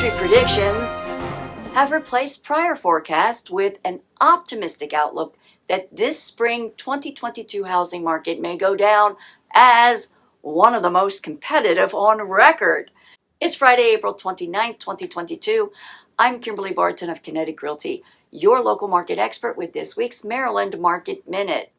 industry predictions have replaced prior forecasts with an optimistic outlook that this spring 2022 housing market may go down as one of the most competitive on record. It's Friday, April 29th, 2022. I'm Kimberly Barton of Kinetic Realty, your local market expert with this week's Maryland Market Minute.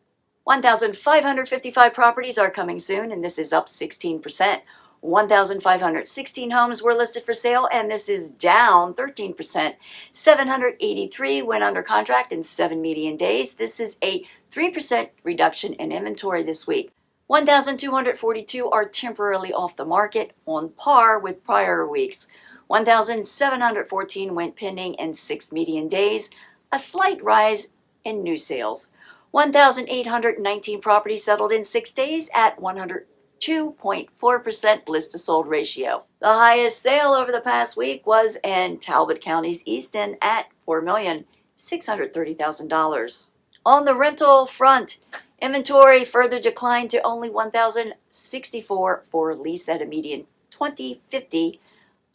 1,555 properties are coming soon, and this is up 16%. 1,516 homes were listed for sale, and this is down 13%. 783 went under contract in 7 median days. This is a 3% reduction in inventory this week. 1,242 are temporarily off the market, on par with prior weeks. 1,714 went pending in 6 median days, a slight rise in new sales. 1,819 properties settled in 6 days at 102.4% list-to-sold ratio. The highest sale over the past week was in Talbot County's East End at $4,630,000. On the rental front, inventory further declined to only 1,064 for lease at a median 2050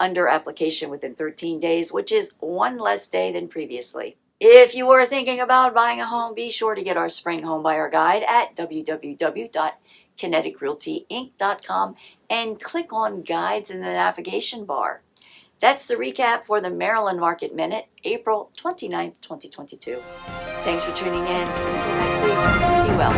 under application within 13 days, which is one less day than previously. If you are thinking about buying a home, be sure to get our Spring Home Buyer Guide at www.kineticrealtyinc.com and click on Guides in the navigation bar. That's the recap for the Maryland Market Minute, April 29th, 2022. Thanks for tuning in. Until next week, be well.